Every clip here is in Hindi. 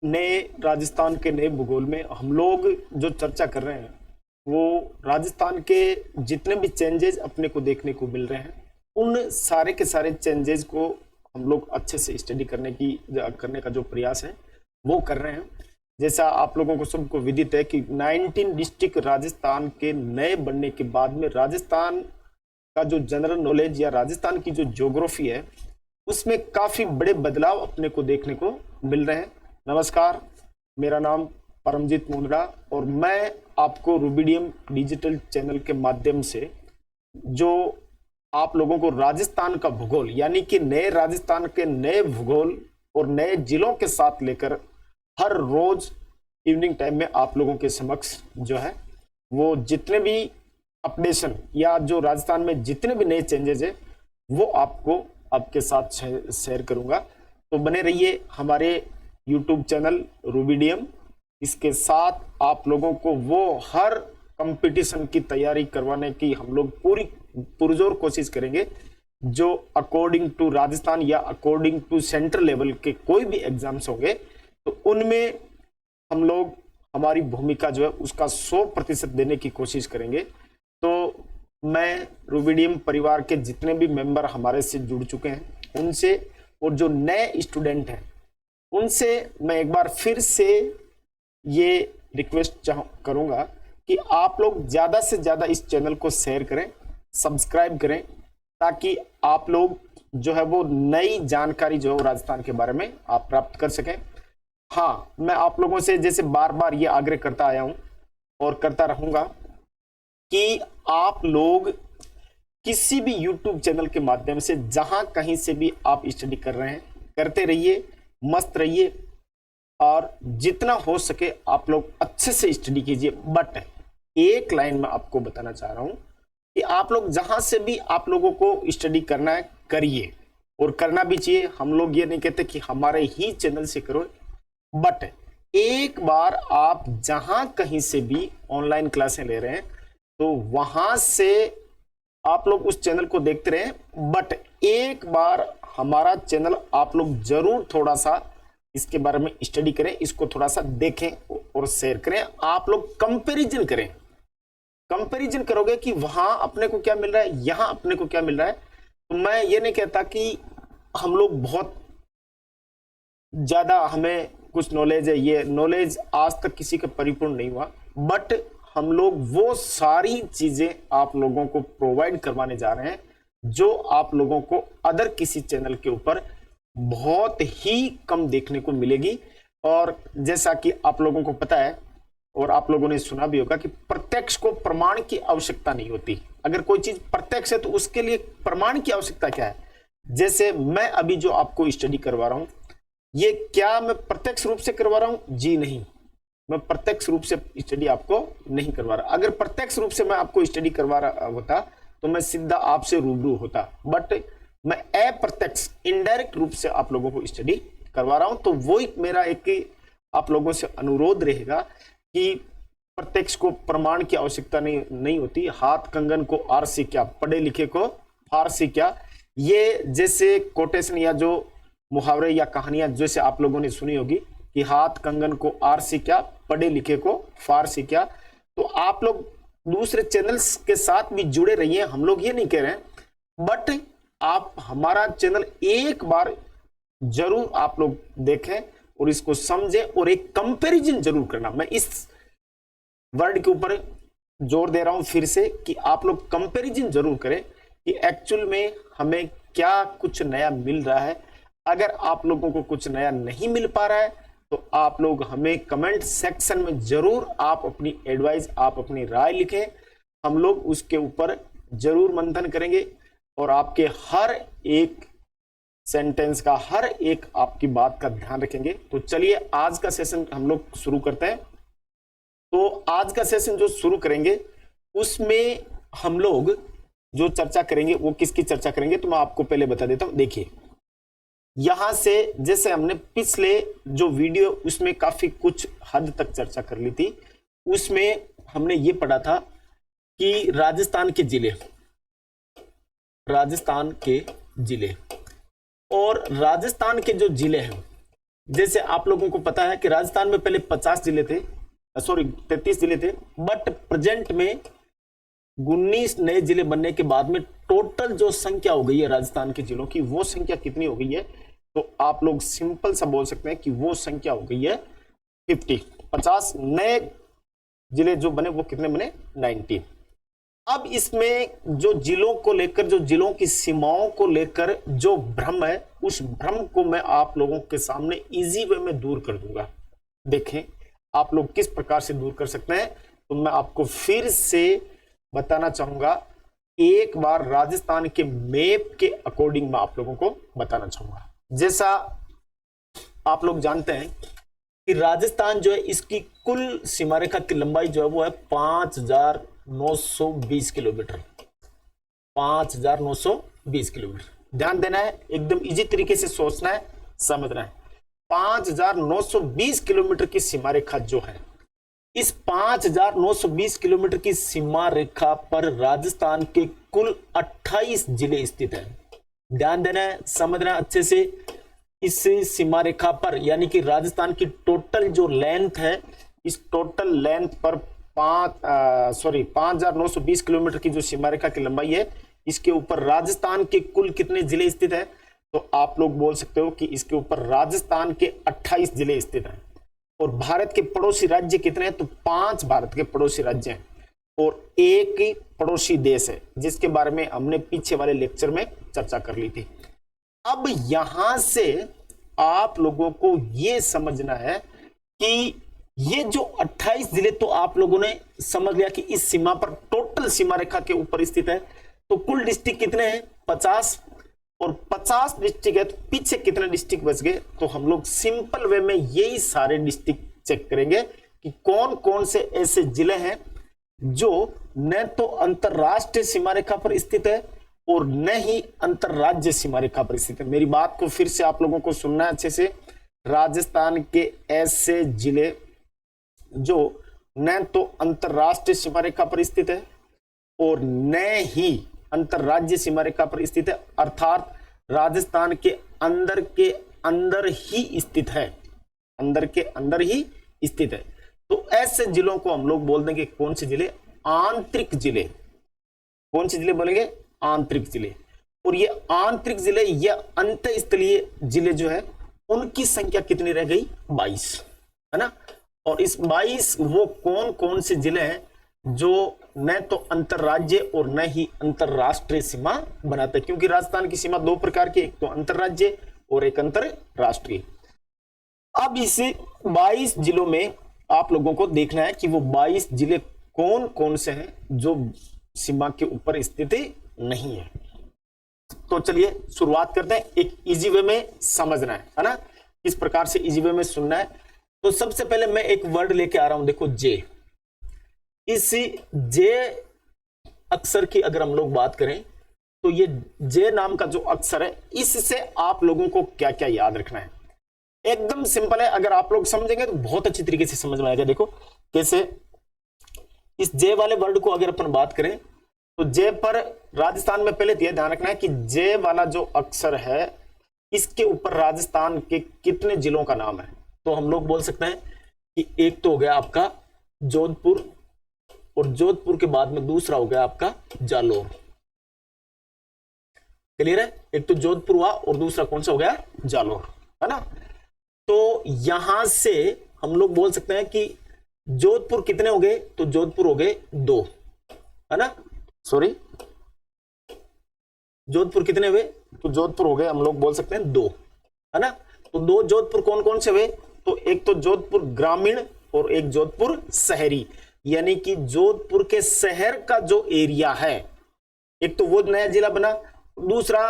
नए राजस्थान के नए भूगोल में हम लोग जो चर्चा कर रहे हैं वो राजस्थान के जितने भी चेंजेस अपने को देखने को मिल रहे हैं उन सारे के सारे चेंजेस को हम लोग अच्छे से स्टडी करने का जो प्रयास है वो कर रहे हैं। जैसा आप लोगों को सबको विदित है कि 19 डिस्ट्रिक्ट राजस्थान के नए बनने के बाद में राजस्थान का जो जनरल नॉलेज या राजस्थान की जो ज्योग्राफी है उसमें काफी बड़े बदलाव अपने को देखने को मिल रहे हैं। नमस्कार, मेरा नाम परमजीत मुंद्रा और मैं आपको रूबीडियम डिजिटल चैनल के माध्यम से जो आप लोगों को राजस्थान का भूगोल यानी कि नए राजस्थान के नए भूगोल और नए जिलों के साथ लेकर हर रोज इवनिंग टाइम में आप लोगों के समक्ष जो है वो जितने भी अपडेशन या जो राजस्थान में जितने भी नए चेंजेस है वो आपको आपके साथ शेयर करूंगा। तो बने रहिए हमारे यूट्यूब चैनल रूबीडियम। इसके साथ आप लोगों को वो हर कंपटीशन की तैयारी करवाने की हम लोग पूरी पुरजोर कोशिश करेंगे जो अकॉर्डिंग टू राजस्थान या अकॉर्डिंग टू सेंट्रल लेवल के कोई भी एग्जाम्स होंगे तो उनमें हम लोग हमारी भूमिका जो है उसका 100% देने की कोशिश करेंगे। तो मैं रूबीडियम परिवार के जितने भी मेंबर हमारे से जुड़ चुके हैं उनसे और जो नए स्टूडेंट हैं उनसे मैं एक बार फिर से ये रिक्वेस्ट करूंगा कि आप लोग ज्यादा से ज्यादा इस चैनल को शेयर करें, सब्सक्राइब करें ताकि आप लोग जो है वो नई जानकारी जो है राजस्थान के बारे में आप प्राप्त कर सकें। हाँ, मैं आप लोगों से जैसे बार बार ये आग्रह करता आया हूं और करता रहूंगा कि आप लोग किसी भी YouTube चैनल के माध्यम से जहां कहीं से भी आप स्टडी कर रहे हैं करते रहिए, मस्त रहिए और जितना हो सके आप लोग अच्छे से स्टडी कीजिए। बट एक लाइन में आपको बताना चाह रहा हूं कि आप लोग जहां से भी आप लोगों को स्टडी करना है करिए और करना भी चाहिए। हम लोग ये नहीं कहते कि हमारे ही चैनल से करो, बट एक बार आप जहां कहीं से भी ऑनलाइन क्लासें ले रहे हैं तो वहां से आप लोग उस चैनल को देखते रहे, बट एक बार हमारा चैनल आप लोग जरूर थोड़ा सा इसके बारे में स्टडी करें, इसको थोड़ा सा देखें और शेयर करें। आप लोग कंपैरिजन करें, कंपैरिजन करोगे कि वहां अपने को क्या मिल रहा है, यहां अपने को क्या मिल रहा है। तो मैं ये नहीं कहता कि हम लोग बहुत ज्यादा हमें कुछ नॉलेज है, ये नॉलेज आज तक किसी का परिपूर्ण नहीं हुआ, बट हम लोग वो सारी चीजें आप लोगों को प्रोवाइड करवाने जा रहे हैं जो आप लोगों को अदर किसी चैनल के ऊपर बहुत ही कम देखने को मिलेगी। और जैसा कि आप लोगों को पता है और आप लोगों ने सुना भी होगा कि प्रत्यक्ष को प्रमाण की आवश्यकता नहीं होती। अगर कोई चीज प्रत्यक्ष है तो उसके लिए प्रमाण की आवश्यकता क्या है। जैसे मैं अभी जो आपको स्टडी करवा रहा हूं ये क्या मैं प्रत्यक्ष रूप से करवा रहा हूं? जी नहीं, मैं प्रत्यक्ष रूप से स्टडी आपको नहीं करवा रहा। अगर प्रत्यक्ष रूप से मैं आपको स्टडी करवा रहा होता तो मैं सीधा आपसे रूबरू होता, बट मैं अप्रत्यक्ष इनडायरेक्ट रूप से आप लोगों को स्टडी करवा रहा हूं। तो वो एक मेरा एक आप लोगों से अनुरोध रहेगा कि प्रत्यक्ष को प्रमाण की आवश्यकता नहीं होती। हाथ कंगन को आर से क्या, पढ़े लिखे को फारसी क्या, ये जैसे कोटेशन या जो मुहावरे या कहानियां जैसे आप लोगों ने सुनी होगी कि हाथ कंगन को आर से क्या, पढ़े लिखे को फारसी क्या। तो आप लोग दूसरे चैनल्स के साथ भी जुड़े रहिए, हम लोग ये नहीं कह रहे हैं, बट आप हमारा चैनल एक बार जरूर आप लोग देखें और इसको समझें और एक कंपैरिजन जरूर करना। मैं इस वर्ड के ऊपर जोर दे रहा हूं फिर से कि आप लोग कंपैरिजन जरूर करें कि एक्चुअल में हमें क्या कुछ नया मिल रहा है। अगर आप लोगों को कुछ नया नहीं मिल पा रहा है तो आप लोग हमें कमेंट सेक्शन में जरूर आप अपनी एडवाइस, आप अपनी राय लिखें। हम लोग उसके ऊपर जरूर मंथन करेंगे और आपके हर एक सेंटेंस का, हर एक आपकी बात का ध्यान रखेंगे। तो चलिए आज का सेशन हम लोग शुरू करते हैं। तो आज का सेशन जो शुरू करेंगे उसमें हम लोग जो चर्चा करेंगे वो किसकी चर्चा करेंगे तो मैं आपको पहले बता देता हूं। देखिए, यहां से जैसे हमने पिछले जो वीडियो उसमें काफी कुछ हद तक चर्चा कर ली थी, उसमें हमने ये पढ़ा था कि राजस्थान के जिले और राजस्थान के जो जिले हैं जैसे आप लोगों को पता है कि राजस्थान में पहले 50 जिले थे, सॉरी 33 जिले थे, बट प्रेजेंट में 19 नए जिले बनने के बाद में टोटल जो संख्या हो गई है राजस्थान के जिलों की, वो संख्या कितनी हो गई है? तो आप लोग सिंपल सा बोल सकते हैं कि वो संख्या हो गई है 50। 50 नए जिले जो बने वो कितने बने? 19। अब इसमें जो जिलों को लेकर, जो जिलों की सीमाओं को लेकर जो भ्रम है, उस भ्रम को मैं आप लोगों के सामने इजी वे में दूर कर दूंगा। देखें आप लोग किस प्रकार से दूर कर सकते हैं। तो मैं आपको फिर से बताना चाहूंगा, एक बार राजस्थान के मैप के अकॉर्डिंग मैं आप लोगों को बताना चाहूंगा। जैसा आप लोग जानते हैं कि राजस्थान जो है, इसकी कुल सीमा रेखा की लंबाई जो है वो है 5920 किलोमीटर। 5920 किलोमीटर। ध्यान देना है, एकदम इजी तरीके से सोचना है, समझना है। 5920 किलोमीटर की सीमा रेखा जो है, इस 5920 किलोमीटर की सीमा रेखा पर राजस्थान के कुल 28 जिले स्थित हैं। ध्यान देना है, समझना अच्छे से। इस सीमा रेखा पर, यानी कि राजस्थान की टोटल जो लेंथ है, इस टोटल लेंथ पर 5920 किलोमीटर की जो सीमा रेखा की लंबाई है, इसके ऊपर राजस्थान के कुल कितने जिले स्थित हैं? तो आप लोग बोल सकते हो कि इसके ऊपर राजस्थान के 28 जिले स्थित हैं। और भारत के पड़ोसी राज्य कितने हैं? तो 5 भारत के पड़ोसी राज्य हैं और एक पड़ोसी देश है, जिसके बारे में हमने पीछे वाले लेक्चर में चर्चा कर ली थी। अब यहां से आप लोगों को यह समझना है कि ये जो 28 जिले, तो आप लोगों ने समझ लिया कि इस सीमा पर, टोटल सीमा रेखा के ऊपर स्थित है। तो कुल डिस्ट्रिक्ट कितने हैं? 50। और 50 डिस्ट्रिक्ट है, तो पीछे कितने डिस्ट्रिक्ट बच गए? तो हम लोग सिंपल वे में यही सारे डिस्ट्रिक्ट चेक करेंगे कि कौन कौन से ऐसे जिले हैं जो न तो अंतरराष्ट्रीय सीमा रेखा पर स्थित है और न ही अंतरराज्य सीमा रेखा पर स्थित है। मेरी बात को फिर से आप लोगों को सुनना है अच्छे से। राजस्थान के ऐसे जिले जो न तो अंतरराष्ट्रीय सीमा रेखा पर स्थित है और न ही अंतरराज्य सीमा रेखा पर स्थित है, अर्थात राजस्थान के अंदर ही स्थित है, अंदर के अंदर ही स्थित है। तो ऐसे जिलों को हम लोग बोल देंगे कौन से जिले? आंतरिक जिले। कौन से जिले बोलेंगे? आंतरिक जिले। और ये आंतरिक जिले या अंतःस्थलीय जिले जो है, उनकी संख्या कितनी रह गई? 22, है ना। और इस 22 वो कौन कौन से जिले हैं जो न तो अंतरराज्य और न ही अंतरराष्ट्रीय सीमा बनाते हैं? क्योंकि राजस्थान की सीमा दो प्रकार की, एक तो अंतरराज्य और एक अंतरराष्ट्रीय। अब इस 22 जिलों में आप लोगों को देखना है कि वो 22 जिले कौन कौन से हैं जो सीमा के ऊपर स्थित नहीं है। तो चलिए शुरुआत करते हैं। एक इजी वे में समझना है ना, किस प्रकार से इजी वे में सुनना है। तो सबसे पहले मैं एक वर्ड लेके आ रहा हूं, देखो जे। इस जे अक्षर की अगर हम लोग बात करें तो ये जे नाम का जो अक्षर है, इससे आप लोगों को क्या क्या याद रखना है? एकदम सिंपल है, अगर आप लोग समझेंगे तो बहुत अच्छी तरीके से समझ में आएगा। देखो कैसे, इस जे वाले वर्ड को अगर अपन बात करें तो जे पर राजस्थान में पहले यह ध्यान रखना है कि जे वाला जो अक्षर है, इसके ऊपर राजस्थान के कितने जिलों का नाम है? तो हम लोग बोल सकते हैं कि एक तो हो गया आपका जोधपुर, और जोधपुर के बाद में दूसरा हो गया आपका जालोर। क्लियर है? एक तो जोधपुर हुआ और दूसरा कौन सा हो गया? जालोर, है ना। तो यहां से हम लोग बोल सकते हैं कि जोधपुर कितने हो गए? तो जोधपुर हो गए 2, है ना। सॉरी, जोधपुर कितने हुए? तो जोधपुर हो गए हम लोग बोल सकते हैं 2, है ना। तो 2 जोधपुर कौन कौन से हुए? तो एक तो जोधपुर ग्रामीण और एक जोधपुर शहरी, यानी कि जोधपुर के शहर का जो एरिया है, एक तो वो नया जिला बना, दूसरा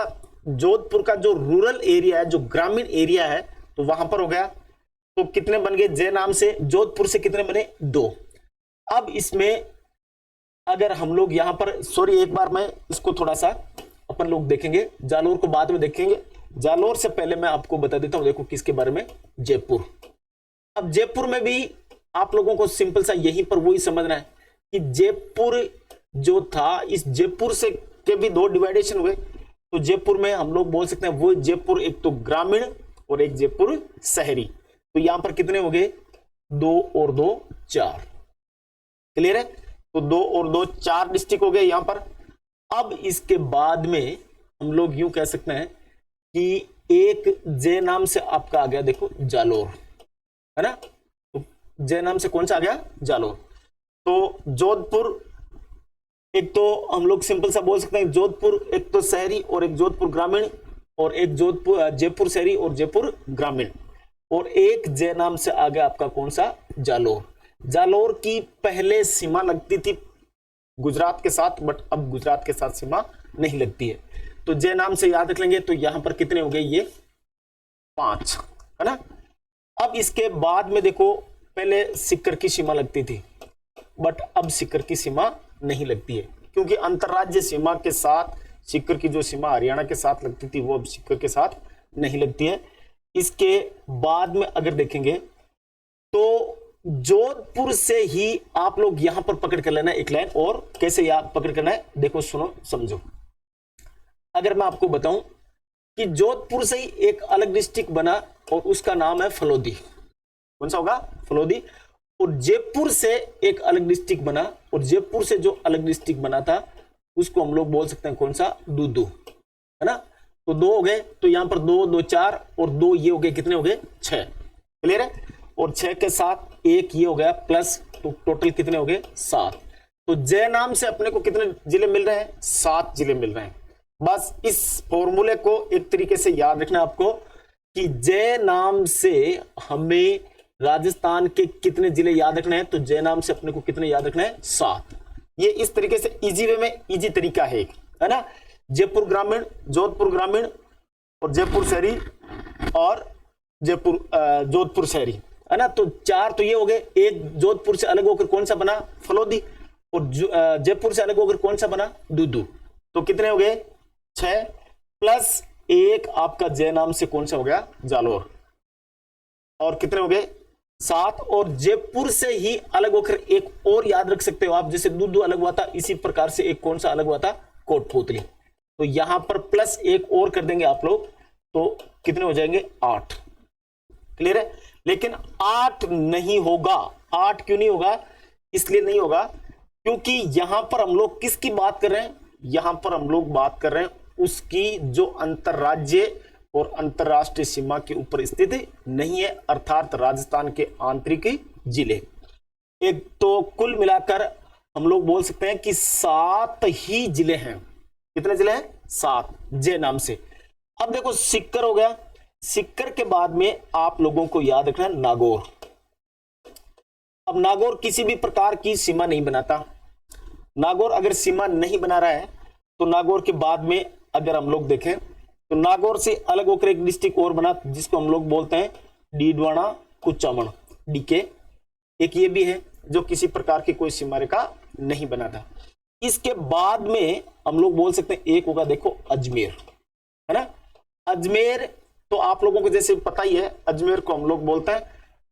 जोधपुर का जो रूरल एरिया है, जो ग्रामीण एरिया है, तो वहां पर हो गया। तो कितने बन गए जे नाम से? जोधपुर से कितने बने? 2। अब इसमें अगर हम लोग यहां पर, सॉरी एक बार मैं इसको थोड़ा सा अपन लोग देखेंगे, जालोर को बाद में देखेंगे। जालोर से पहले मैं आपको बता देता हूं, देखो किसके बारे में? जयपुर। अब जयपुर में भी आप लोगों को सिंपल सा यहीं पर वही समझना है कि जयपुर जो था, इस जयपुर से के भी 2 डिवाइडेशन हुए। तो जयपुर में हम लोग बोल सकते हैं वो जयपुर एक तो ग्रामीण और एक जयपुर शहरी। तो यहां पर कितने हो गए, 2 और 2 4। क्लियर है? तो 2 और 2 4 डिस्ट्रिक्ट हो गए यहां पर। अब इसके बाद में हम लोग यूं कह सकते हैं कि एक जय नाम से आपका आ गया, देखो जालोर, है ना। तो जय नाम से कौन सा आ गया, जालोर। तो जोधपुर, एक तो हम लोग सिंपल सा बोल सकते हैं जोधपुर, एक तो शहरी और एक जोधपुर ग्रामीण, और एक जोधपुर जयपुर शहरी और जयपुर ग्रामीण, और एक जय नाम से आ गया आपका कौन सा, जालोर। जालोर की पहले सीमा लगती थी गुजरात के साथ, बट अब गुजरात के साथ सीमा नहीं लगती है। तो जय नाम से याद रख लेंगे। तो यहां पर कितने हो गए, ये 5, है ना। अब इसके बाद में देखो, पहले सीकर की सीमा लगती थी, बट अब सीकर की सीमा नहीं लगती है, क्योंकि अंतरराज्य सीमा के साथ सीकर की जो सीमा हरियाणा के साथ लगती थी वो अब सीकर के साथ नहीं लगती है। इसके बाद में अगर देखेंगे तो जोधपुर से ही आप लोग यहां पर पकड़ कर लेना एक लाइन, और कैसे याद पकड़ करना है, देखो सुनो समझो। अगर मैं आपको बताऊं कि जोधपुर से ही एक अलग डिस्ट्रिक्ट बना और उसका नाम है फलोदी, कौन सा होगा, फलोदी। और जयपुर से एक अलग डिस्ट्रिक्ट बना, और जयपुर से जो अलग डिस्ट्रिक्ट बना था उसको हम लोग बोल सकते हैं कौन सा, दूदू, है ना। तो 2 हो गए, तो यहां पर 2 2 4 और 2 ये हो गए, कितने हो गए, 6। क्लियर है? और 6 के साथ 1 ये हो गया प्लस, तो टोटल कितने हो गए, 7। तो जय नाम से अपने को कितने जिले मिल रहे हैं, 7 जिले मिल रहे हैं। बस इस फॉर्मूले को एक तरीके से याद रखना आपको कि जय नाम से हमें राजस्थान के कितने जिले याद रखने हैं। तो जय नाम से अपने को कितने याद रखना है, 7। ये इस तरीके से इजी वे में इजी तरीका है ना। जयपुर ग्रामीण, जोधपुर ग्रामीण, और जयपुर शहरी, और जोधपुर शहरी, है ना। तो 4 तो ये हो गए। एक जोधपुर से अलग होकर कौन सा बना, फलोदी, और जयपुर से अलग होकर कौन सा बना, दूदू। तो कितने हो गए, 6 प्लस 1 आपका जय नाम से कौन सा हो गया, जालोर, और कितने हो गए, 7। और जयपुर से ही अलग होकर एक और याद रख सकते हो आप, जैसे दूदू अलग हुआ था इसी प्रकार से एक कौन सा अलग हुआ था, कोटपुतली। तो यहां पर प्लस 1 और कर देंगे आप लोग, तो कितने हो जाएंगे, 8। क्लियर है? लेकिन 8 नहीं होगा। 8 क्यों नहीं होगा, इसलिए नहीं होगा क्योंकि यहां पर हम लोग किसकी बात कर रहे हैं, यहां पर हम लोग बात कर रहे हैं उसकी जो अंतरराज्य और अंतरराष्ट्रीय सीमा के ऊपर स्थित नहीं है, अर्थात राजस्थान के आंतरिक जिले। एक तो कुल मिलाकर हम लोग बोल सकते हैं कि 7 ही जिले हैं। कितने जिले हैं, 7, जय नाम से। अब देखो सीकर हो गया, सीकर के बाद में आप लोगों को याद रखना है नागौर। अब नागौर किसी भी प्रकार की सीमा नहीं बनाता। नागौर अगर सीमा नहीं बना रहा है तो नागौर के बाद में अगर हम लोग देखें तो नागौर से अलग होकर एक डिस्ट्रिक्ट और बना जिसको हम लोग बोलते हैं डीडवाना कुचामन, डीके। एक ये भी है जो किसी प्रकार की कोई सीमा रेखा नहीं बना था। इसके बाद में हम लोग बोल सकते हैं एक होगा, देखो अजमेर, है ना। अजमेर तो आप लोगों को जैसे पता ही है, अजमेर को हम लोग बोलते हैं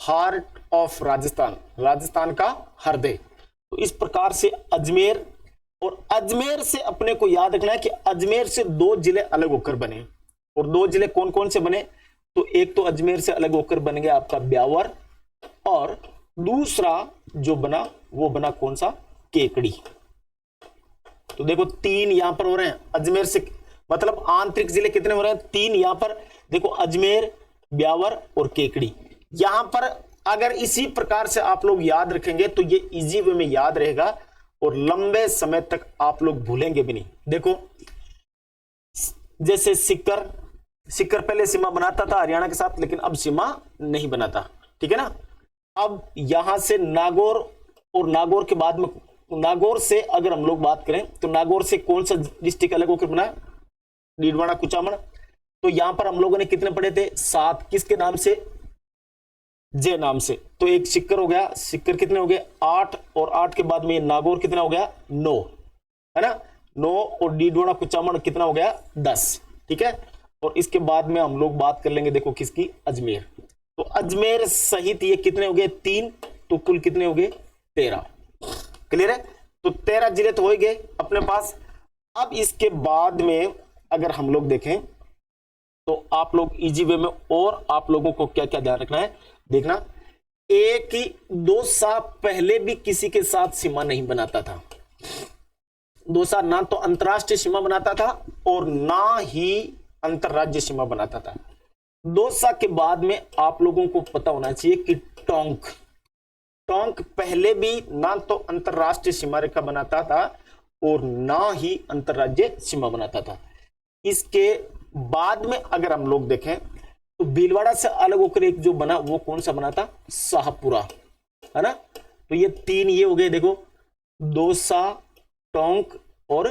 हार्ट ऑफ राजस्थान, राजस्थान का हृदय। तो इस प्रकार से अजमेर, और अजमेर से अपने को याद रखना है कि अजमेर से 2 जिले अलग होकर बने। और 2 जिले कौन कौन से बने, तो एक तो अजमेर से अलग होकर बन गया आपका ब्यावर, और दूसरा जो बना वो बना कौन सा, केकड़ी। तो देखो 3 यहां पर हो रहे हैं अजमेर से, मतलब आंतरिक जिले कितने हो रहे हैं, 3 यहां पर। देखो अजमेर, ब्यावर और केकड़ी। यहां पर अगर इसी प्रकार से आप लोग याद रखेंगे तो ये इजी वे में याद रहेगा और लंबे समय तक आप लोग भूलेंगे भी नहीं। देखो जैसे सीकर पहले सीमा बनाता था हरियाणा के साथ, लेकिन अब सीमा नहीं बनाता, ठीक है ना। अब यहां से नागौर, और नागौर के बाद में नागौर से अगर हम लोग बात करें तो नागौर से कौन सा डिस्ट्रिक्ट अलग होकर बना, डीडवाना कुचामन। तो यहां पर हम लोगों ने कितने पढ़े थे, 7, किसके नाम से, जय नाम से। तो एक सीकर हो गया, सीकर कितने हो गए, 8, और 8 के बाद में नागौर कितना हो गया, 9, है ना, 9, और डीडवाना कुचामन कितना हो गया, 10, ठीक है। और इसके बाद में हम लोग बात कर लेंगे, देखो किसकी, अजमेर। तो अजमेर सहित ये कितने हो गए, 3, तो कुल कितने हो गए, 13। क्लियर है? तो 13 जिले तो हो गए अपने पास। अब इसके बाद में अगर हम लोग देखें तो आप लोग इजी वे में, और आप लोगों को क्या क्या ध्यान रखना है देखना, एक ही 2 साल पहले भी किसी के साथ सीमा नहीं बनाता था। 2 साल ना तो अंतरराष्ट्रीय सीमा बनाता था और ना ही अंतरराज्यीय सीमा बनाता था। 2 साल के बाद में आप लोगों को पता होना चाहिए कि टोंक पहले भी ना तो अंतरराष्ट्रीय सीमा रेखा बनाता था और ना ही अंतरराज्यीय सीमा बनाता था। इसके बाद में अगर हम लोग देखें तो भीलवाड़ा से अलग होकर एक जो बना वो कौन सा बना था, शाहपुरा, है ना। तो ये 3 ये हो गए, देखो 2 सा, टोंक और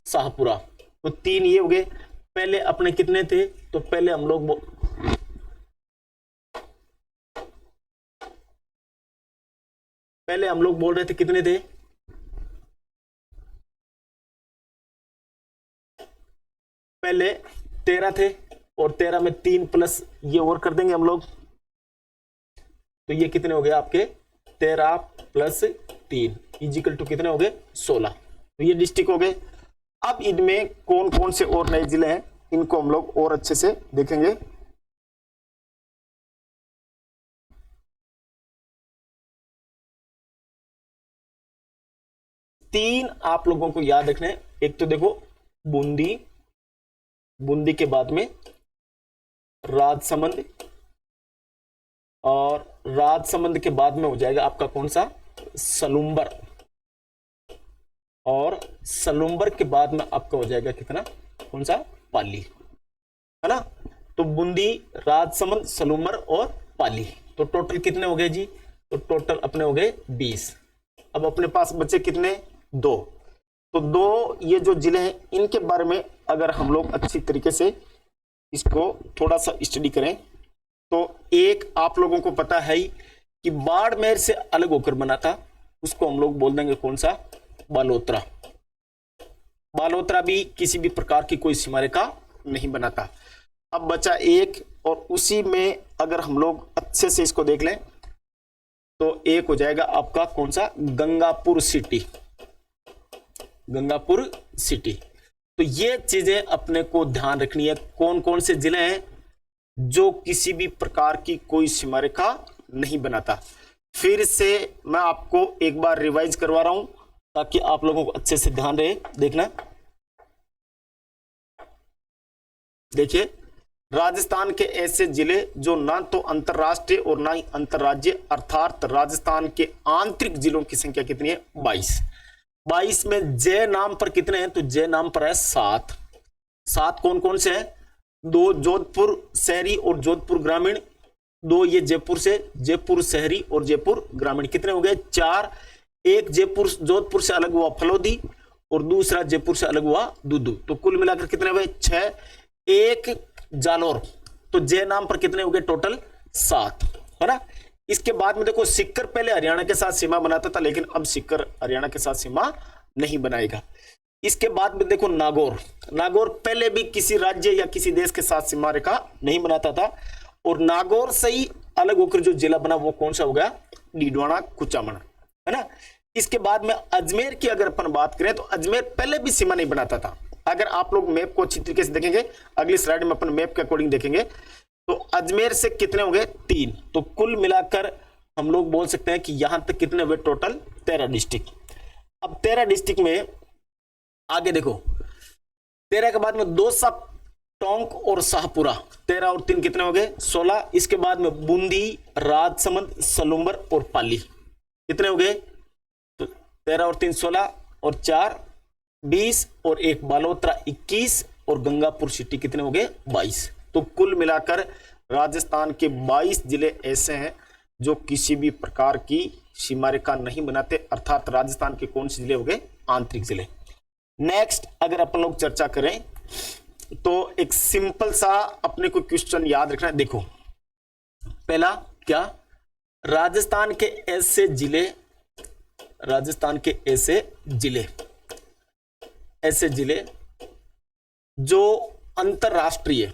शाहपुरा, तो 3 ये हो गए। पहले अपने कितने थे, तो पहले हम लोग बोल रहे थे कितने थे, पहले 13 थे, और 13 में 3 प्लस ये और कर देंगे हम लोग, तो ये कितने हो गए आपके 13 प्लस 3 इजिकल टू कितने हो गए 16। तो ये डिस्ट्रिक्ट हो गए। अब इनमें कौन कौन से और नए जिले हैं इनको हम लोग और अच्छे से देखेंगे। तीन आप लोगों को याद रखना है। एक तो देखो बूंदी, बूंदी के बाद में राजसमंद, और राजसमंद के बाद में हो जाएगा आपका कौन सा, सलूम्बर, और सलूम्बर के बाद में आपका हो जाएगा कितना, कौन सा, पाली, है ना। तो बूंदी, राजसमंद, सलूम्बर और पाली, तो टोटल कितने हो गए जी, तो टोटल अपने हो गए 20। अब अपने पास बचे कितने, 2। तो 2 ये जो जिले हैं इनके बारे में अगर हम लोग अच्छी तरीके से इसको थोड़ा सा स्टडी करें तो एक आप लोगों को पता है ही कि बाड़मेर से अलग होकर बना था, उसको हम लोग बोल देंगे कौन सा, बालोतरा। बालोतरा भी किसी भी प्रकार की कोई सीमा रेखा नहीं बनाता। अब बचा एक, और उसी में अगर हम लोग अच्छे से इसको देख लें तो एक हो जाएगा आपका कौन सा, गंगापुर सिटी, गंगापुर सिटी। तो ये चीजें अपने को ध्यान रखनी है, कौन कौन से जिले हैं जो किसी भी प्रकार की कोई सीमा रेखा नहीं बनाता। फिर से मैं आपको एक बार रिवाइज करवा रहा हूं ताकि आप लोगों को अच्छे से ध्यान रहे। देखना, देखिए राजस्थान के ऐसे जिले जो ना तो अंतरराष्ट्रीय और ना ही अंतरराज्यीय, अर्थात राजस्थान के आंतरिक जिलों की संख्या कितनी है, 22। 22 में जय नाम पर कितने हैं, तो जय नाम पर है 7। 7 कौन कौन से हैं, 2 जोधपुर शहरी और जोधपुर ग्रामीण, 2 ये जयपुर से, जयपुर शहरी और जयपुर ग्रामीण, कितने हो गए 4। एक जयपुर जोधपुर से अलग हुआ फलोदी और दूसरा जयपुर से अलग हुआ दूदू, तो कुल मिलाकर कितने हुए 6। एक जालोर, तो जय नाम पर कितने हो गए टोटल 7, है ना। इसके बाद में देखो सिक्कर पहले हरियाणा के साथ सीमा बनाता था, लेकिन अब सिक्कर हरियाणा के साथ सीमा नहीं बनाएगा। इसके बाद में देखो नागौर, नागौर पहले भी किसी राज्य या किसी देश के साथ सीमा रेखा नहीं बनाता था, और नागौर से ही अलग होकर जो जिला बना वो कौन सा हो गया, डीडवाना कुचामन, है ना। इसके बाद में अजमेर की अगर अपन बात करें तो अजमेर पहले भी सीमा नहीं बनाता था। अगर आप लोग मैप को अच्छी तरीके से देखेंगे, अगली स्लाइड में अपन मैप के अकॉर्डिंग देखेंगे, तो अजमेर से कितने हो गए 3। तो कुल मिलाकर हम लोग बोल सकते हैं कि यहां तक कितने हुए टोटल 13 डिस्ट्रिक्ट। अब 13 डिस्ट्रिक्ट में आगे देखो, 13 के बाद में 2 सब टोंक और शाहपुरा, 13 और 3 कितने हो गए 16। इसके बाद में बूंदी, राजसमंद, सलूम्बर और पाली कितने हो गए, तो 13 और 3 16 और 4 20 और 1 बालोतरा 21 और गंगापुर सिटी कितने हो गए 22। तो कुल मिलाकर राजस्थान के 22 जिले ऐसे हैं जो किसी भी प्रकार की सीमा रेखा नहीं बनाते, अर्थात राजस्थान के कौन से जिले हो गए, आंतरिक जिले। नेक्स्ट अगर अपन लोग चर्चा करें तो एक सिंपल सा अपने को क्वेश्चन याद रखना है। देखो पहला क्या, राजस्थान के ऐसे जिले, राजस्थान के ऐसे जिले जो अंतरराष्ट्रीय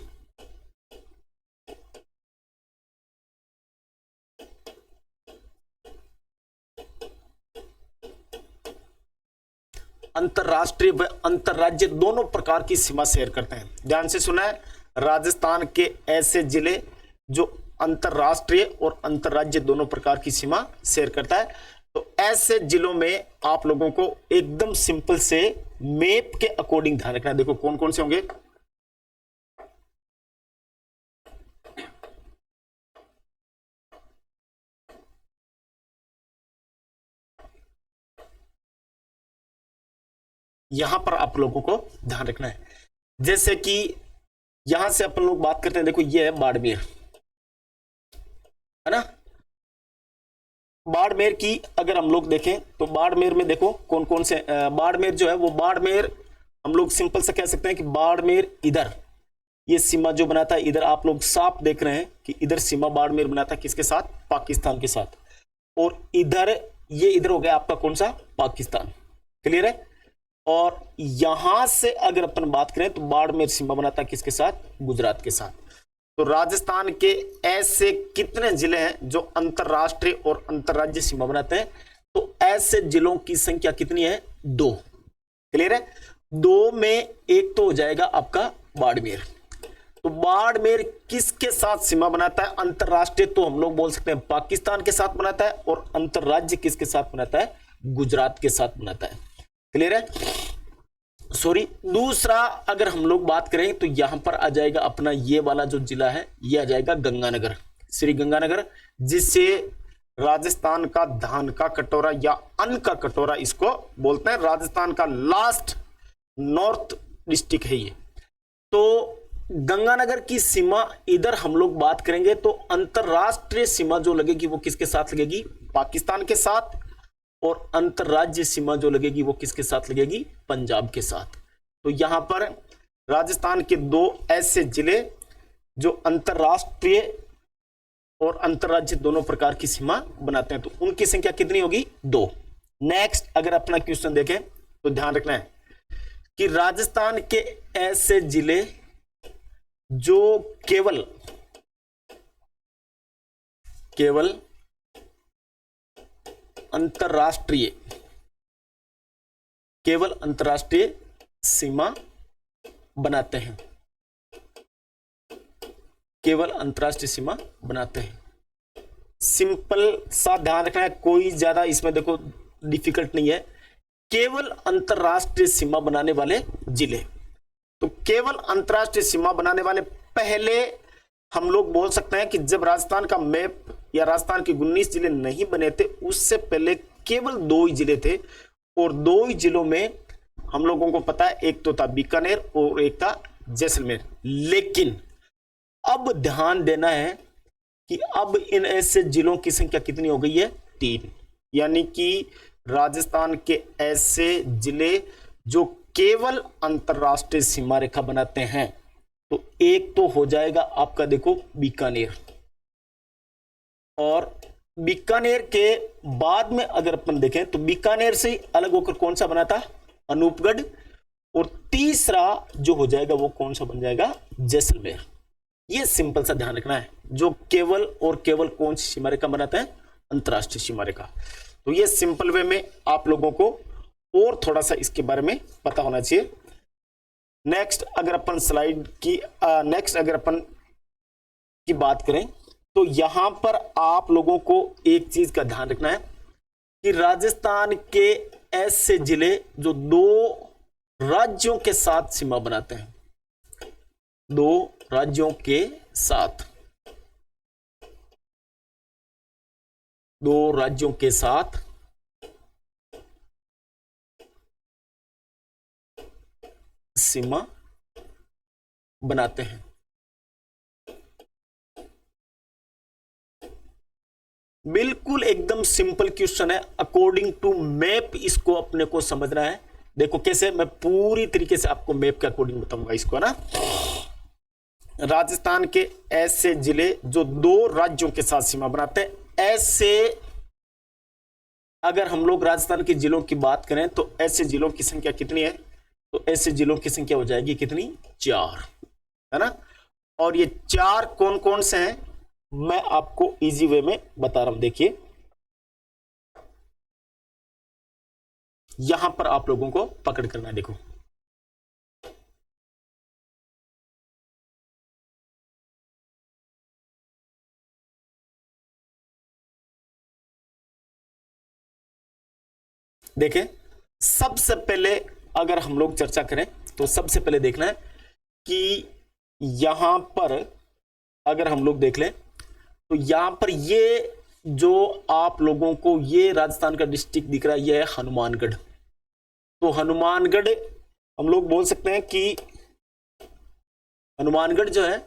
व अंतरराज्य दोनों प्रकार की सीमा शेयर करते हैं। ध्यान से सुना है, राजस्थान के ऐसे जिले जो अंतरराष्ट्रीय और अंतरराज्य दोनों प्रकार की सीमा शेयर करता है। तो ऐसे जिलों में आप लोगों को एकदम सिंपल से मैप के अकॉर्डिंग ध्यान रखना है। देखो कौन कौन से होंगे। यहां पर आप लोगों को ध्यान रखना है, जैसे कि यहां से अपन लोग बात करते हैं। देखो ये है बाड़मेर, है ना। बाड़मेर की अगर हम लोग देखें तो बाड़मेर में देखो कौन कौन से बाड़मेर जो है वो बाड़मेर हम लोग सिंपल से कह सकते हैं कि बाड़मेर इधर ये सीमा जो बनाता है, इधर आप लोग साफ देख रहे हैं कि इधर सीमा बाड़मेर बनाता है किसके साथ, पाकिस्तान के साथ। और इधर ये इधर हो गया आपका कौन सा, पाकिस्तान। क्लियर है। और यहां से अगर अपन बात करें तो बाड़मेर सीमा बनाता है किसके साथ, गुजरात के साथ। तो राजस्थान के ऐसे कितने जिले हैं जो अंतरराष्ट्रीय और अंतरराज्य सीमा बनाते हैं, तो ऐसे जिलों की संख्या कितनी है, 2। क्लियर है। 2 में एक तो हो जाएगा आपका बाड़मेर। तो बाड़मेर किसके साथ सीमा बनाता है, अंतरराष्ट्रीय तो हम लोग बोल सकते हैं पाकिस्तान के साथ बनाता है, और अंतरराज्य किसके साथ बनाता है, गुजरात के साथ बनाता है। क्लियर है। सॉरी, दूसरा अगर हम लोग बात करें तो यहां पर आ जाएगा अपना ये वाला जो जिला है, ये आ जाएगा गंगानगर, श्री गंगानगर, जिससे राजस्थान का धान का कटोरा या अन्न का कटोरा इसको बोलते हैं। राजस्थान का लास्ट नॉर्थ डिस्ट्रिक्ट है ये। तो गंगानगर की सीमा इधर हम लोग बात करेंगे तो अंतरराष्ट्रीय सीमा जो लगेगी वो किसके साथ लगेगी, पाकिस्तान के साथ। और अंतरराज्य सीमा जो लगेगी वो किसके साथ लगेगी, पंजाब के साथ। तो यहां पर राजस्थान के 2 ऐसे जिले जो अंतरराष्ट्रीय और अंतरराज्य दोनों प्रकार की सीमा बनाते हैं, तो उनकी संख्या कितनी होगी, 2। नेक्स्ट अगर अपना क्वेश्चन देखें तो ध्यान रखना है कि राजस्थान के ऐसे जिले जो केवल अंतरराष्ट्रीय सीमा बनाते हैं, केवल अंतरराष्ट्रीय सीमा बनाते हैं। सिंपल सा ध्यान रखना है, कोई ज्यादा इसमें देखो डिफिकल्ट नहीं है। केवल अंतरराष्ट्रीय सीमा बनाने वाले जिले, तो केवल अंतरराष्ट्रीय सीमा बनाने वाले, पहले हम लोग बोल सकते हैं कि जब राजस्थान का मैप या राजस्थान के 19 जिले नहीं बने थे, उससे पहले केवल 2 ही जिले थे। और 2 ही जिलों में हम लोगों को पता है, एक तो था बीकानेर और एक था जैसलमेर। लेकिन अब ध्यान देना है कि अब इन ऐसे जिलों की संख्या कितनी हो गई है, 3। यानी कि राजस्थान के ऐसे जिले जो केवल अंतरराष्ट्रीय सीमा रेखा बनाते हैं, तो एक तो हो जाएगा आपका देखो बीकानेर, और बीकानेर के बाद में अगर अपन देखें तो बीकानेर से अलग होकर कौन सा बना था, अनूपगढ़। और तीसरा जो हो जाएगा वो कौन सा बन जाएगा, जैसलमेर। ये सिंपल सा ध्यान रखना है, जो केवल और केवल कौन सी सीमा रेखा बनाते हैं, अंतरराष्ट्रीय सीमा रेखा। तो ये सिंपल वे में आप लोगों को और थोड़ा सा इसके बारे में पता होना चाहिए। नेक्स्ट अगर अपन स्लाइड की नेक्स्ट अगर अपन की बात करें तो यहां पर आप लोगों को एक चीज का ध्यान रखना है कि राजस्थान के ऐसे जिले जो 2 राज्यों के साथ सीमा बनाते हैं, 2 राज्यों के साथ, 2 राज्यों के साथ सीमा बनाते हैं। बिल्कुल एकदम सिंपल क्वेश्चन है, अकॉर्डिंग टू मैप इसको अपने को समझना है। देखो कैसे, मैं पूरी तरीके से आपको मैप के अकॉर्डिंग बताऊंगा इसको, है ना। राजस्थान के ऐसे जिले जो 2 राज्यों के साथ सीमा बनाते हैं, ऐसे अगर हम लोग राजस्थान के जिलों की बात करें तो ऐसे जिलों की संख्या कितनी है, तो ऐसे जिलों की संख्या हो जाएगी कितनी, 4, है ना। और ये 4 कौन कौन से हैं, मैं आपको इजी वे में बता रहा हूं। देखिए यहां पर आप लोगों को पकड़ करना है। देखो देखें, सबसे पहले अगर हम लोग चर्चा करें तो सबसे पहले देखना है कि यहां पर अगर हम लोग देख लें तो यहां पर ये जो आप लोगों को ये राजस्थान का डिस्ट्रिक्ट दिख रहा है, ये है हनुमानगढ़। तो हनुमानगढ़ हम लोग बोल सकते हैं कि हनुमानगढ़ जो है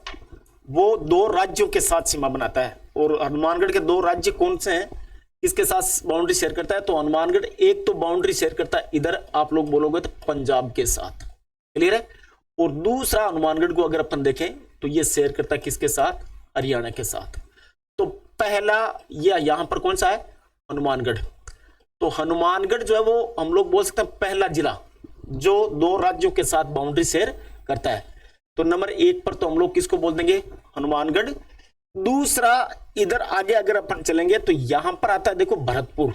वो दो राज्यों के साथ सीमा बनाता है। और हनुमानगढ़ के दो राज्य कौन से हैं, किसके साथ बाउंड्री शेयर करता है? तो हनुमानगढ़ एक तो बाउंड्री शेयर करता है इधर आप लोग बोलोगे तो पंजाब के साथ, क्लियर है। और दूसरा हनुमानगढ़ को अगर अपन देखें तो ये शेयर करता है किसके साथ? हरियाणा के साथ। तो पहला ये यहां पर कौन सा है? हनुमानगढ़। तो हनुमानगढ़ जो है वो हम लोग बोल सकते हैं पहला जिला जो दो राज्यों के साथ बाउंड्री शेयर करता है। तो नंबर 1 पर तो हम लोग किसको बोल देंगे? हनुमानगढ़। दूसरा इधर आगे अगर अपन चलेंगे तो यहां पर आता है देखो भरतपुर।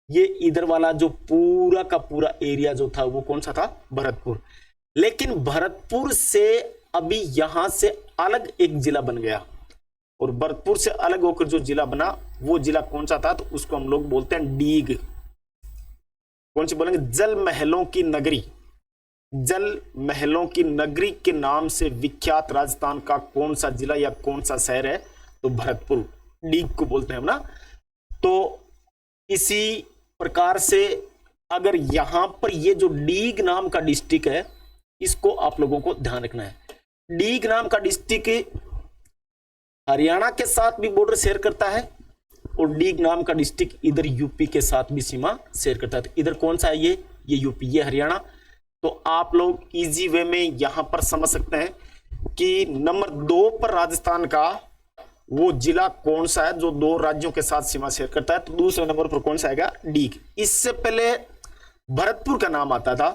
ये इधर वाला जो पूरा का पूरा एरिया जो था वो कौन सा था? भरतपुर। लेकिन भरतपुर से अभी यहां से अलग एक जिला बन गया और भरतपुर से अलग होकर जो जिला बना वो जिला कौन सा था? तो उसको हम लोग बोलते हैं डीग। कौन सी बोलेंगे? जल महलों की नगरी। जल महलों की नगरी के नाम से विख्यात राजस्थान का कौन सा जिला या कौन सा शहर है? तो भरतपुर, डीग को बोलते हैं हम ना। तो इसी प्रकार से अगर यहां पर ये जो डीग नाम का डिस्ट्रिक्ट है इसको आप लोगों को ध्यान रखना है। डीग नाम का डिस्ट्रिक्ट हरियाणा के साथ भी बॉर्डर शेयर करता है और डीग नाम का डिस्ट्रिक्ट इधर यूपी के साथ भी सीमा शेयर करता है। तो इधर कौन सा है? ये यूपी, ये हरियाणा। तो आप लोग इजी वे में यहां पर समझ सकते हैं कि नंबर 2 पर राजस्थान का वो जिला कौन सा है जो दो राज्यों के साथ सीमा शेयर करता है? तो दूसरे नंबर पर कौन सा आएगा? डीग। इससे पहले भरतपुर का नाम आता था,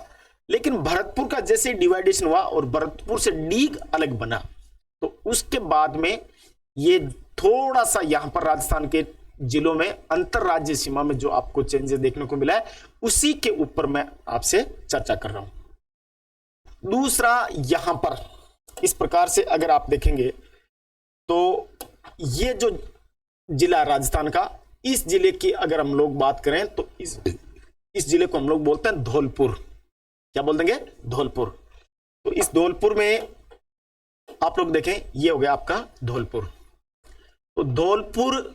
लेकिन भरतपुर का जैसे डिवाइडेशन हुआ और भरतपुर से डीग अलग बना तो उसके बाद में ये थोड़ा सा यहां पर राजस्थान के जिलों में अंतरराज्यीय सीमा में जो आपको चेंजेस देखने को मिला है उसी के ऊपर मैं आपसे चर्चा कर रहा हूं। दूसरा यहां पर इस प्रकार से अगर आप देखेंगे तो ये जो जिला राजस्थान का, इस जिले की अगर हम लोग बात करें तो इस जिले को हम लोग बोलते हैं धौलपुर। क्या बोल देंगे? धौलपुर। तो इस धौलपुर में आप लोग देखें ये हो गया आपका धौलपुर। तो धौलपुर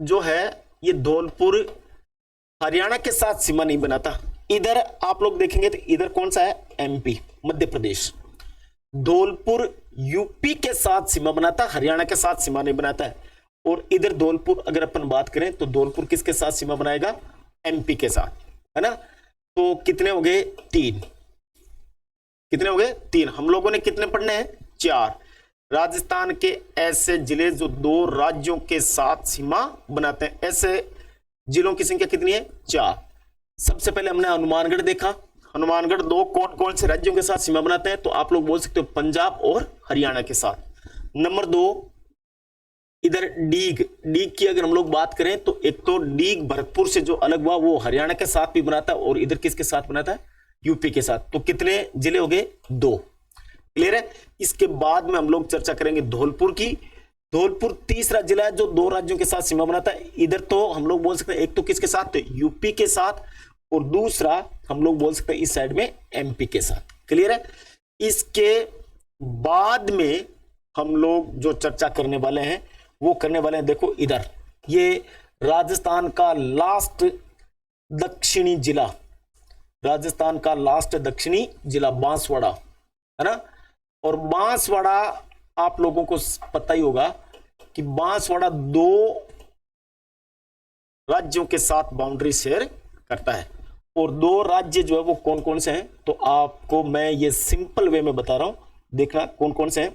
जो है ये धौलपुर हरियाणा के साथ सीमा नहीं बनाता। इधर आप लोग देखेंगे तो इधर कौन सा है? एमपी, मध्य प्रदेश। धौलपुर यूपी के साथ सीमा बनाता, हरियाणा के साथ सीमा नहीं बनाता है। और इधर धौलपुर अगर अपन बात करें तो धौलपुर किसके साथ सीमा बनाएगा? एमपी के साथ, है ना। तो कितने हो गए? 3। कितने हो गए? 3। हम लोगों ने कितने पढ़ने हैं? 4। राजस्थान के ऐसे जिले जो दो राज्यों के साथ सीमा बनाते हैं, ऐसे जिलों की संख्या कितनी है? 4। सबसे पहले हमने हनुमानगढ़ देखा। हनुमानगढ़ दो कौन कौन से राज्यों के साथ सीमा बनाते हैं? तो आप लोग बोल सकते हो पंजाब और हरियाणा के साथ। नंबर 2 इधर डीग। डीग की अगर हम लोग बात करें तो एक तो डीग भरतपुर से जो अलग हुआ वो हरियाणा के साथ भी बनाता है और इधर किसके साथ बनाता है? यूपी के साथ। तो कितने जिले हो गए? 2। क्लियर है। इसके बाद में हम लोग चर्चा करेंगे धौलपुर की। धौलपुर तीसरा जिला है जो दो राज्यों के साथ सीमा बनाता है। इधर तो हम लोग बोल सकते हैं एक तो किसके साथ? तो यूपी के साथ, और दूसरा हम लोग बोल सकते हैं इस साइड में एमपी के साथ। क्लियर है। इसके बाद में हम लोग जो चर्चा करने वाले हैं वो करने वाले हैं, देखो इधर ये राजस्थान का लास्ट दक्षिणी जिला, राजस्थान का लास्ट दक्षिणी जिला बांसवाड़ा, है ना। और बांसवाड़ा आप लोगों को पता ही होगा कि बांसवाड़ा 2 राज्यों के साथ बाउंड्री शेयर करता है। और 2 राज्य जो है वो कौन कौन से हैं? तो आपको मैं ये सिंपल वे में बता रहा हूं, देखना कौन कौन से हैं।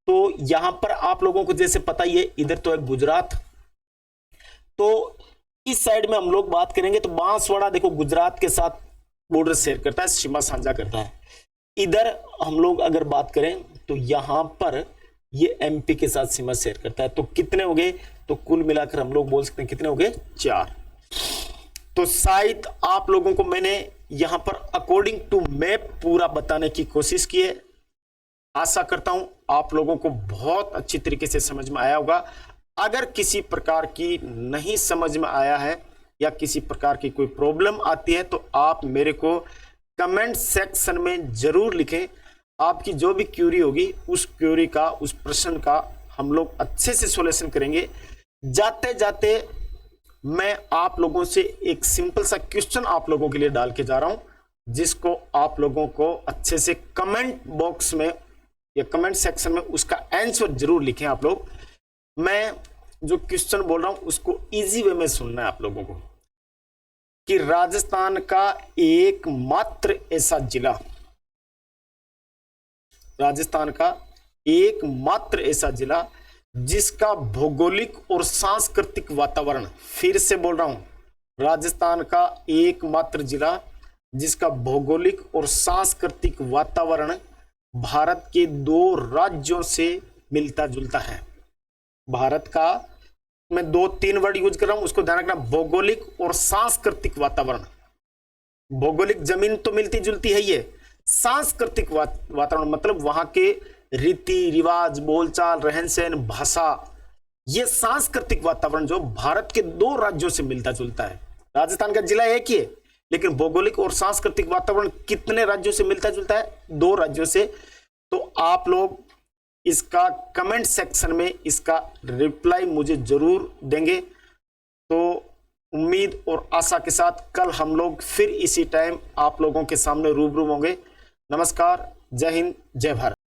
तो यहां पर आप लोगों को जैसे पता ही है, इधर तो है गुजरात। तो इस साइड में हम लोग बात करेंगे तो बांसवाड़ा देखो गुजरात के साथ बॉर्डर शेयर करता है, सीमा साझा करता है। इधर हम लोग अगर बात करें तो यहां पर ये एमपी के साथ सीमा शेयर करता है। तो कितने हो गए? तो कुल मिलाकर हम लोग बोल सकते हैं कितने हो गए? 4। तो शायद आप लोगों को मैंने यहां पर अकॉर्डिंग टू मैप पूरा बताने की कोशिश की है। आशा करता हूं आप लोगों को बहुत अच्छी तरीके से समझ में आया होगा। अगर किसी प्रकार की नहीं समझ में आया है या किसी प्रकार की कोई प्रॉब्लम आती है तो आप मेरे को कमेंट सेक्शन में जरूर लिखें। आपकी जो भी क्यूरी होगी उस क्यूरी का, उस प्रश्न का हम लोग अच्छे से सॉल्यूशन करेंगे। जाते जाते मैं आप लोगों से एक सिंपल सा क्वेश्चन आप लोगों के लिए डाल के जा रहा हूं, जिसको आप लोगों को अच्छे से कमेंट बॉक्स में या कमेंट सेक्शन में उसका आंसर जरूर लिखें आप लोग। मैं जो क्वेश्चन बोल रहा हूं उसको इजी वे में सुनना है आप लोगों को कि राजस्थान का एकमात्र ऐसा जिला, राजस्थान का एकमात्र ऐसा जिला जिसका भौगोलिक और सांस्कृतिक वातावरण, फिर से बोल रहा हूं, राजस्थान का एकमात्र जिला जिसका भौगोलिक और सांस्कृतिक वातावरण भारत के 2 राज्यों से मिलता जुलता है। भारत का, मैं 2-3 वर्ड यूज कर रहा हूं, उसको ध्यान रखना, भौगोलिक और सांस्कृतिक वातावरण। भौगोलिक जमीन तो मिलती जुलती है, ये सांस्कृतिक वातावरण मतलब वहां के रीति रिवाज, बोलचाल, रहन सहन, भाषा, ये सांस्कृतिक वातावरण जो भारत के 2 राज्यों से मिलता जुलता है। राजस्थान का जिला एक ही है, लेकिन भौगोलिक और सांस्कृतिक वातावरण कितने राज्यों से मिलता जुलता है? 2 राज्यों से। तो आप लोग इसका कमेंट सेक्शन में इसका रिप्लाई मुझे जरूर देंगे। तो उम्मीद और आशा के साथ कल हम लोग फिर इसी टाइम आप लोगों के सामने रूबरू होंगे। नमस्कार, जय हिंद, जय भारत।